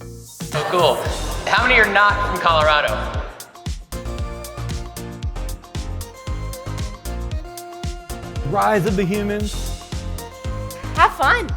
Oh, cool. How many are not from Colorado? Rise of the humans. Have fun.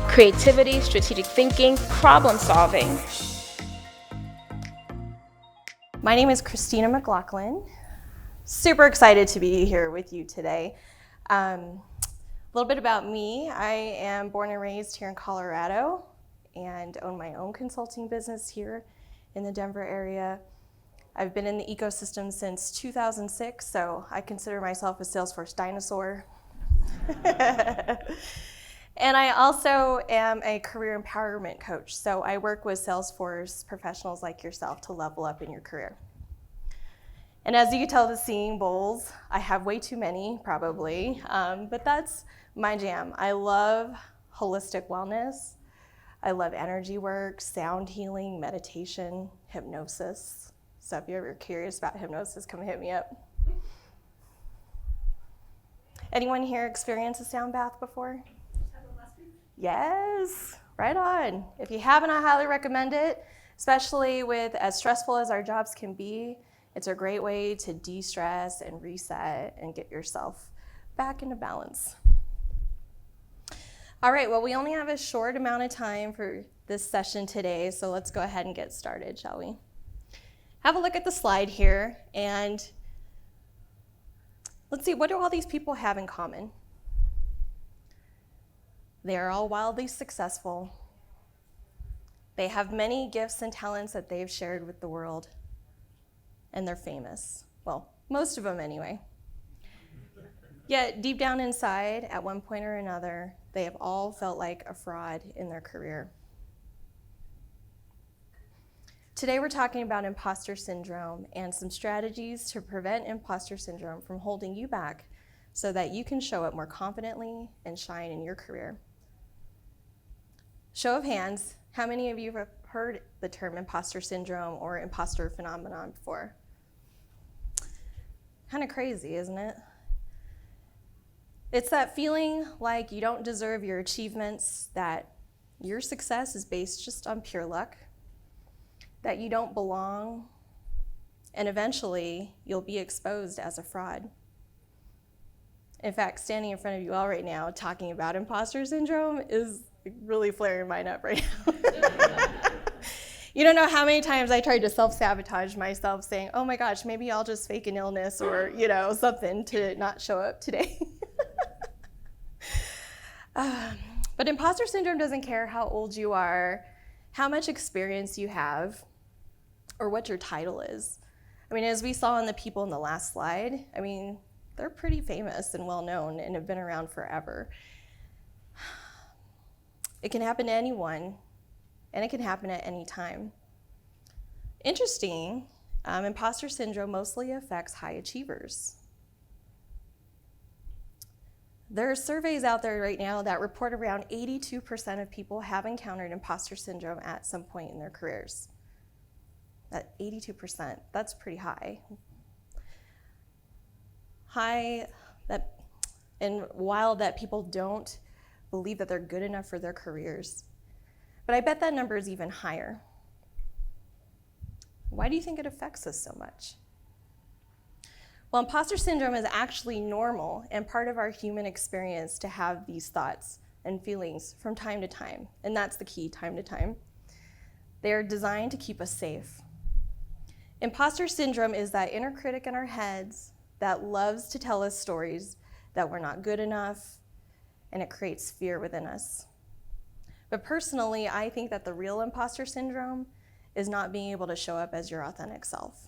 Creativity, strategic thinking, problem solving. My name is Christina McLoughlin. Super excited to be here with you today. A little bit about me. I am born and raised here in Colorado and own my own consulting business here in the Denver area. I've been in the ecosystem since 2006, so I consider myself a Salesforce dinosaur. And I also am a career empowerment coach, so I work with Salesforce professionals like yourself to level up in your career. And as you can tell, the singing bowls, I have way too many, probably, but that's my jam. I love holistic wellness. I love energy work, sound healing, meditation, hypnosis. So if you're ever curious about hypnosis, come hit me up. Anyone here experience a sound bath before? Yes, right on. If you haven't, I highly recommend it, especially with as stressful as our jobs can be. It's a great way to de-stress and reset and get yourself back into balance. All right, well, we only have a short amount of time for this session today, so let's go ahead and get started, shall we? Have a look at the slide here, and let's see, what do all these people have in common? They are all wildly successful. They have many gifts and talents that they've shared with the world, and they're famous. Well, most of them anyway. Yet deep down inside, at one point or another, they have all felt like a fraud in their career. Today we're talking about imposter syndrome and some strategies to prevent imposter syndrome from holding you back so that you can show up more confidently and shine in your career. Show of hands, how many of you have heard the term imposter syndrome or imposter phenomenon before? Kind of crazy, isn't it? It's that feeling like you don't deserve your achievements, that your success is based just on pure luck, that you don't belong, and eventually you'll be exposed as a fraud. In fact, standing in front of you all right now talking about imposter syndrome is really flaring mine up right now. You don't know how many times I tried to self-sabotage myself saying, oh my gosh, maybe I'll just fake an illness or, something to not show up today. But imposter syndrome doesn't care how old you are, how much experience you have, or what your title is. I mean, as we saw in the people in the last slide, they're pretty famous and well-known and have been around forever. It can happen to anyone, and it can happen at any time. Interesting, imposter syndrome mostly affects high achievers. There are surveys out there right now that report around 82% of people have encountered imposter syndrome at some point in their careers. At 82%, that's pretty high. And wild that people don't believe that they're good enough for their careers. But I bet that number is even higher. Why do you think it affects us so much? Well, imposter syndrome is actually normal and part of our human experience to have these thoughts and feelings from time to time. And that's the key, time to time. They are designed to keep us safe. Imposter syndrome is that inner critic in our heads that loves to tell us stories that we're not good enough, and it creates fear within us. But personally, I think that the real imposter syndrome is not being able to show up as your authentic self.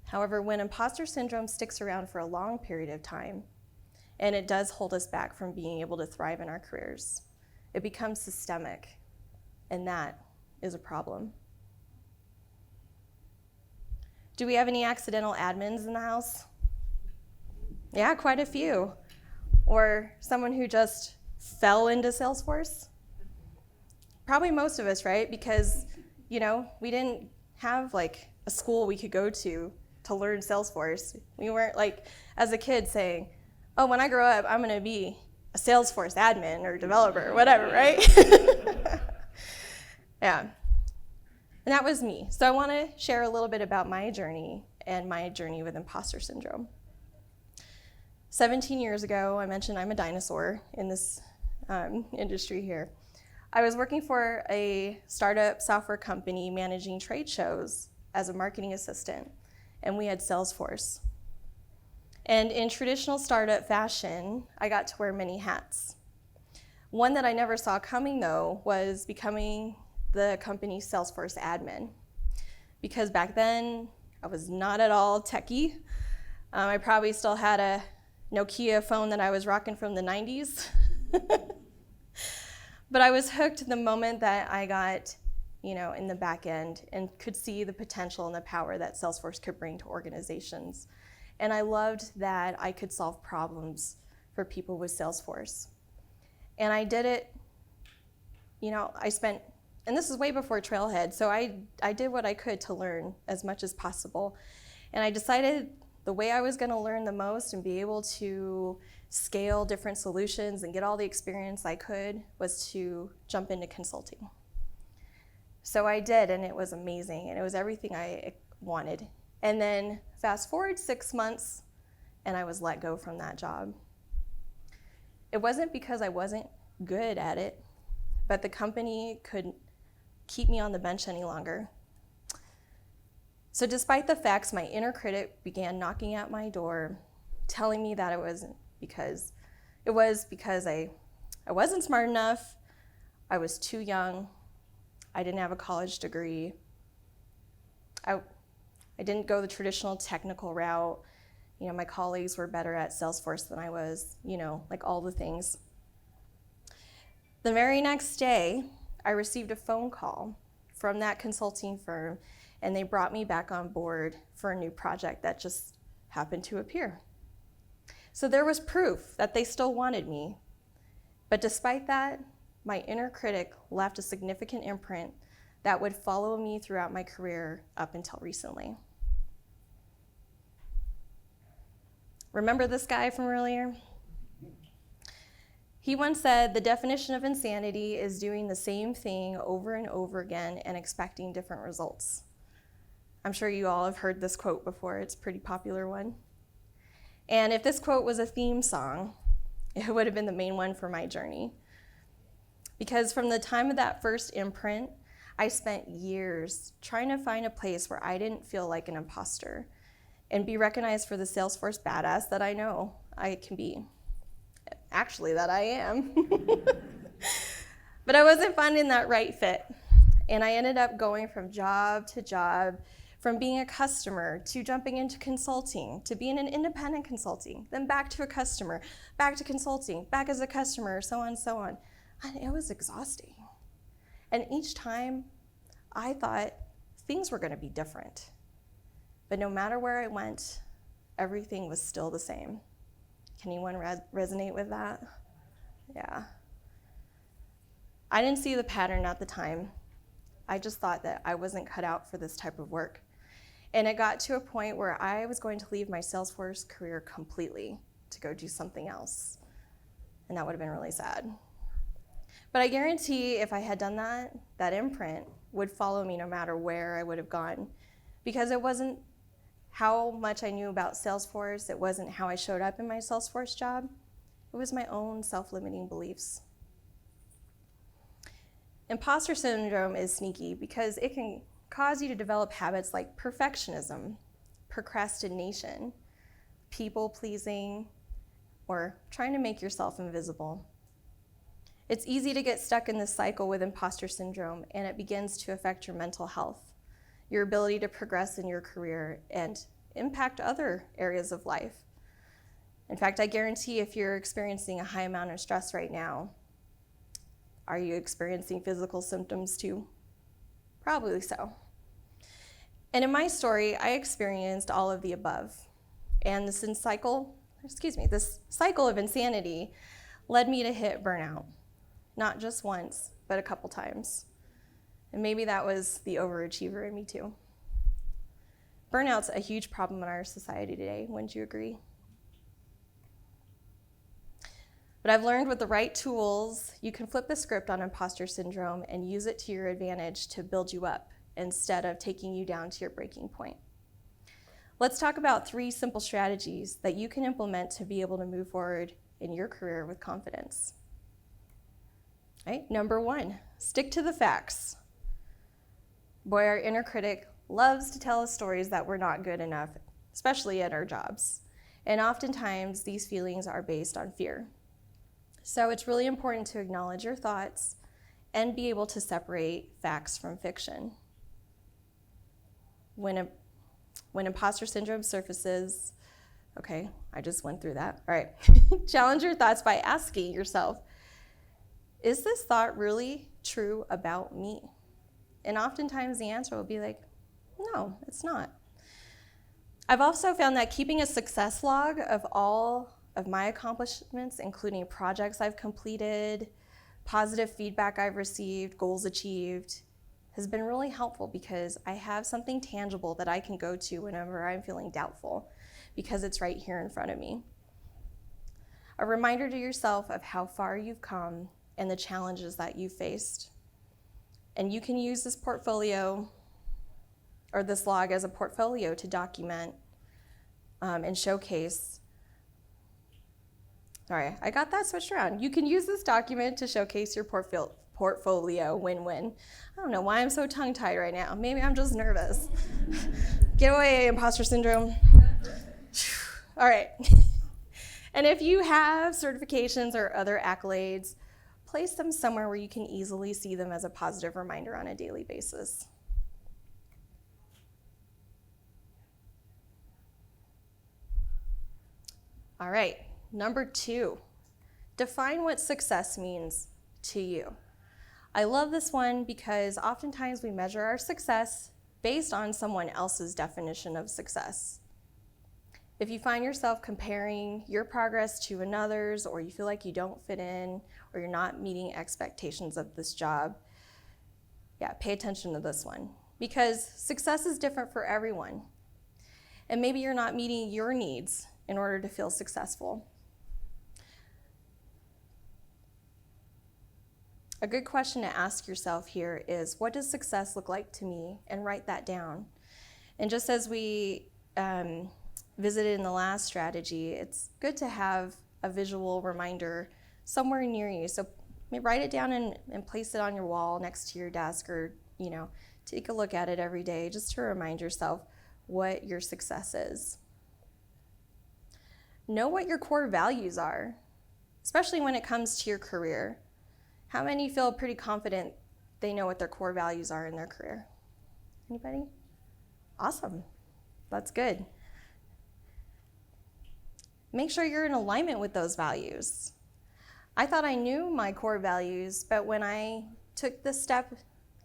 However, when imposter syndrome sticks around for a long period of time, and it does hold us back from being able to thrive in our careers, it becomes systemic, and that is a problem. Do we have any accidental admins in the house? Yeah, quite a few. Or someone who just fell into Salesforce? Probably most of us, right? Because, we didn't have like a school we could go to to learn Salesforce. We weren't like, as a kid saying, oh, when I grow up, I'm gonna be a Salesforce admin or developer or whatever, right? Yeah. And that was me. So I wanna share a little bit about my journey and my journey with imposter syndrome. 17 years ago, I mentioned I'm a dinosaur in this industry here. I was working for a startup software company managing trade shows as a marketing assistant, and we had Salesforce. And in traditional startup fashion, I got to wear many hats. One that I never saw coming, though, was becoming the company's Salesforce admin. Because back then, I was not at all techie. I probably still had a Nokia phone that I was rocking from the 90s. But I was hooked the moment that I got, in the back end and could see the potential and the power that Salesforce could bring to organizations. And I loved that I could solve problems for people with Salesforce. And I did it, and this is way before Trailhead, so I did what I could to learn as much as possible. And I decided the way I was gonna learn the most and be able to scale different solutions and get all the experience I could was to jump into consulting. So I did, and it was amazing, and it was everything I wanted. And then fast forward 6 months, and I was let go from that job. It wasn't because I wasn't good at it, but the company couldn't keep me on the bench any longer. So despite the facts, my inner critic began knocking at my door, telling me that it was because I wasn't smart enough, I was too young, I didn't have a college degree, I didn't go the traditional technical route, my colleagues were better at Salesforce than I was, like all the things. The very next day, I received a phone call from that consulting firm, and they brought me back on board for a new project that just happened to appear. So there was proof that they still wanted me. But despite that, my inner critic left a significant imprint that would follow me throughout my career up until recently. Remember this guy from earlier? He once said, the definition of insanity is doing the same thing over and over again and expecting different results. I'm sure you all have heard this quote before. It's a pretty popular one. And if this quote was a theme song, it would have been the main one for my journey. Because from the time of that first imprint, I spent years trying to find a place where I didn't feel like an imposter and be recognized for the Salesforce badass that I know I can be. Actually, that I am. But I wasn't finding that right fit. And I ended up going from job to job, from being a customer to jumping into consulting, to being an independent consulting, then back to a customer, back to consulting, back as a customer, so on and so on. And it was exhausting. And each time I thought things were gonna be different. But no matter where I went, everything was still the same. Can anyone resonate with that? Yeah. I didn't see the pattern at the time. I just thought that I wasn't cut out for this type of work. And it got to a point where I was going to leave my Salesforce career completely to go do something else. And that would have been really sad. But I guarantee if I had done that, that imprint would follow me no matter where I would have gone. Because it wasn't how much I knew about Salesforce, it wasn't how I showed up in my Salesforce job, it was my own self-limiting beliefs. Imposter syndrome is sneaky because it can cause you to develop habits like perfectionism, procrastination, people-pleasing, or trying to make yourself invisible. It's easy to get stuck in this cycle with imposter syndrome, and it begins to affect your mental health, your ability to progress in your career, and impact other areas of life. In fact, I guarantee if you're experiencing a high amount of stress right now, are you experiencing physical symptoms too? Probably so. And in my story, I experienced all of the above. And this cycle of insanity led me to hit burnout. Not just once, but a couple times. And maybe that was the overachiever in me too. Burnout's a huge problem in our society today, wouldn't you agree? But I've learned with the right tools, you can flip the script on imposter syndrome and use it to your advantage to build you up instead of taking you down to your breaking point. Let's talk about 3 simple strategies that you can implement to be able to move forward in your career with confidence. Right? Number 1, stick to the facts. Boy, our inner critic loves to tell us stories that we're not good enough, especially at our jobs. And oftentimes, these feelings are based on fear. So it's really important to acknowledge your thoughts and be able to separate facts from fiction. When imposter syndrome surfaces, okay, I just went through that. All right. Challenge your thoughts by asking yourself, is this thought really true about me? And oftentimes the answer will be like, no, it's not. I've also found that keeping a success log of all of my accomplishments, including projects I've completed, positive feedback I've received, goals achieved, has been really helpful because I have something tangible that I can go to whenever I'm feeling doubtful because it's right here in front of me. A reminder to yourself of how far you've come and the challenges that you faced. And you can use this portfolio or this log as a portfolio to document and showcase. Sorry, I got that switched around. You can use this document to showcase your portfolio win-win. I don't know why I'm so tongue-tied right now. Maybe I'm just nervous. Get away, imposter syndrome. All right. And if you have certifications or other accolades, place them somewhere where you can easily see them as a positive reminder on a daily basis. All right, number 2, define what success means to you. I love this one because oftentimes we measure our success based on someone else's definition of success. If you find yourself comparing your progress to another's, or you feel like you don't fit in, or you're not meeting expectations of this job, pay attention to this one. Because success is different for everyone. And maybe you're not meeting your needs in order to feel successful. A good question to ask yourself here is, what does success look like to me? And write that down. And just as we visited in the last strategy, it's good to have a visual reminder somewhere near you. So maybe write it down and place it on your wall next to your desk, or take a look at it every day just to remind yourself what your success is. Know what your core values are, especially when it comes to your career. How many feel pretty confident they know what their core values are in their career? Anybody? Awesome. That's good. Make sure you're in alignment with those values. I thought I knew my core values, but when I took this step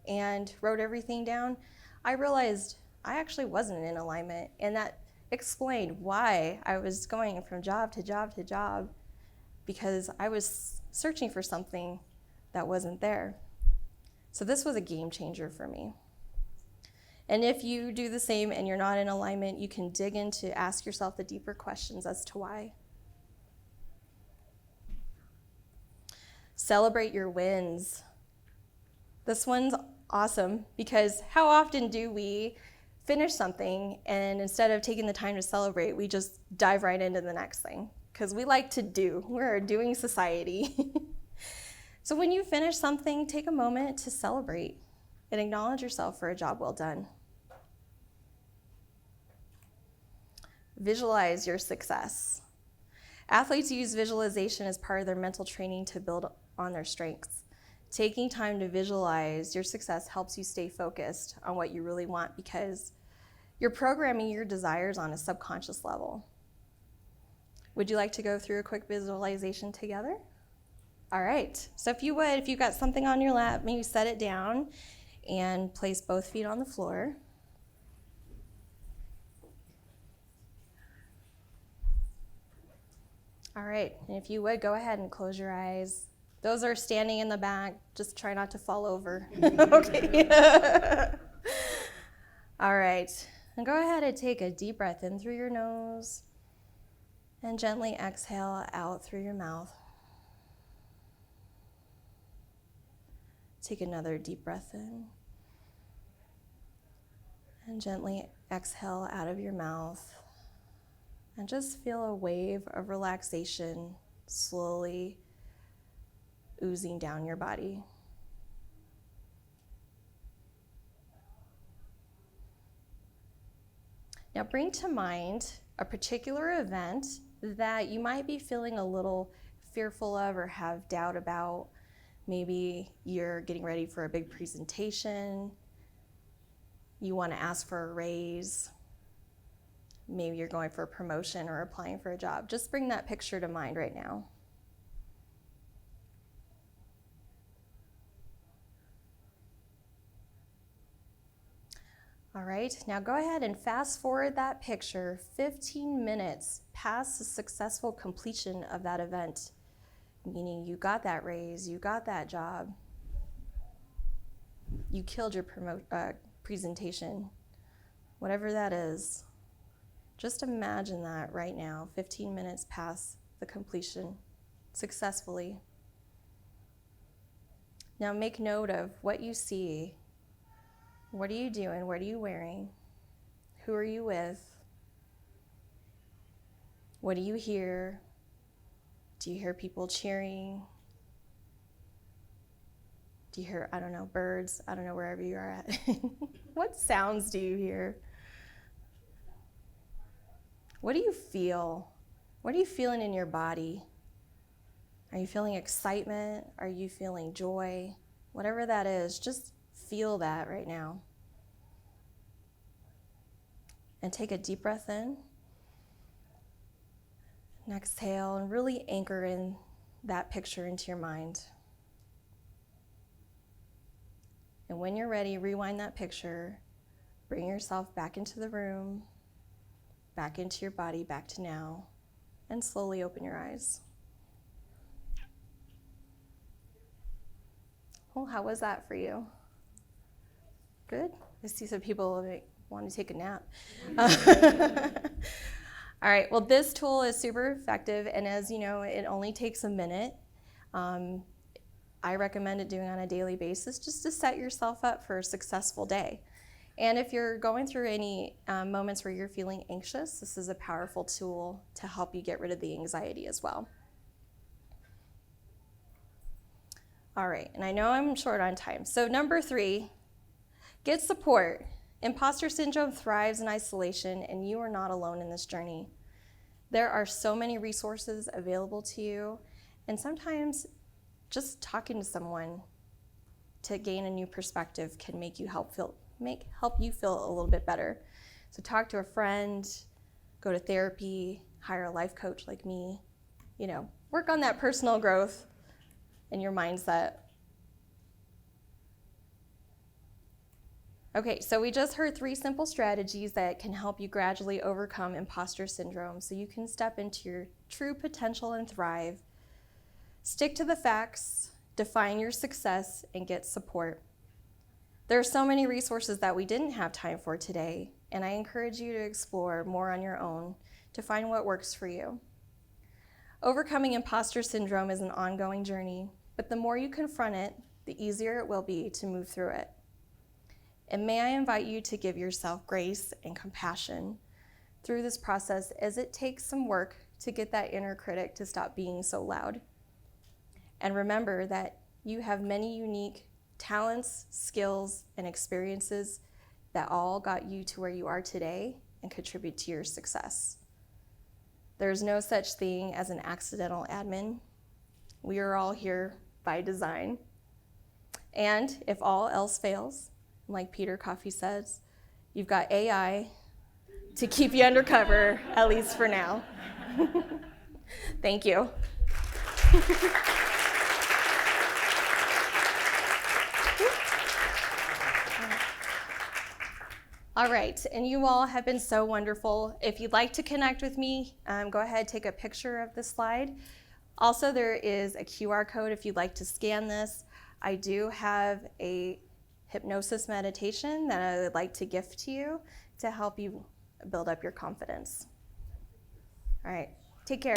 and wrote everything down, I realized I actually wasn't in alignment, and that explained why I was going from job to job to job, because I was searching for something that wasn't there. So this was a game changer for me. And if you do the same and you're not in alignment, you can dig in to ask yourself the deeper questions as to why. Celebrate your wins. This one's awesome because how often do we finish something and instead of taking the time to celebrate, we just dive right into the next thing? Because we like to do. We're a doing society. So when you finish something, take a moment to celebrate and acknowledge yourself for a job well done. Visualize your success. Athletes use visualization as part of their mental training to build on their strengths. Taking time to visualize your success helps you stay focused on what you really want because you're programming your desires on a subconscious level. Would you like to go through a quick visualization together? All right, so if you've got something on your lap, maybe set it down and place both feet on the floor. All right, and if you would, go ahead and close your eyes. Those are standing in the back, just try not to fall over. Okay. All right, And go ahead and take a deep breath in through your nose and gently exhale out through your mouth. Take another deep breath in and gently exhale out of your mouth. And just feel a wave of relaxation slowly oozing down your body. Now bring to mind a particular event that you might be feeling a little fearful of or have doubt about. Maybe you're getting ready for a big presentation. You want to ask for a raise. Maybe you're going for a promotion or applying for a job. Just bring that picture to mind right now. All right, now go ahead and fast forward that picture 15 minutes past the successful completion of that event, meaning you got that raise, you got that job, you killed your presentation, whatever that is. Just imagine that right now, 15 minutes past the completion successfully. Now make note of what you see. What are you doing? What are you wearing? Who are you with? What do you hear? Do you hear people cheering? Do you hear, I don't know, birds? I don't know, wherever you are at. What sounds do you hear? What do you feel? What are you feeling in your body? Are you feeling excitement? Are you feeling joy? Whatever that is, just feel that right now. And take a deep breath in. And exhale and really anchor in that picture into your mind. And when you're ready, rewind that picture. Bring yourself back into the room, back into your body, back to now, and slowly open your eyes. Well, how was that for you? Good? I see some people want to take a nap. All right, well, this tool is super effective, and as you know, it only takes a minute. I recommend it doing on a daily basis just to set yourself up for a successful day. And if you're going through any moments where you're feeling anxious, this is a powerful tool to help you get rid of the anxiety as well. All right, and I know I'm short on time. So number 3, get support. Imposter syndrome thrives in isolation, and you are not alone in this journey. There are so many resources available to you, and sometimes just talking to someone to gain a new perspective can make you help you feel a little bit better. So talk to a friend, go to therapy, hire a life coach like me, work on that personal growth and your mindset. Okay, so we just heard 3 simple strategies that can help you gradually overcome imposter syndrome so you can step into your true potential and thrive. Stick to the facts, define your success, and get support. There are so many resources that we didn't have time for today, and I encourage you to explore more on your own to find what works for you. Overcoming imposter syndrome is an ongoing journey, but the more you confront it, the easier it will be to move through it. And may I invite you to give yourself grace and compassion through this process, as it takes some work to get that inner critic to stop being so loud. And remember that you have many unique talents, skills, and experiences that all got you to where you are today and contribute to your success. There's no such thing as an accidental admin. We are all here by design. And if all else fails, like Peter Coffey says, you've got AI to keep you undercover, at least for now. Thank you. All right, and you all have been so wonderful. If you'd like to connect with me, go ahead, take a picture of the slide. Also, there is a QR code if you'd like to scan this. I do have a hypnosis meditation that I would like to gift to you. to help you build up your confidence. All right, take care.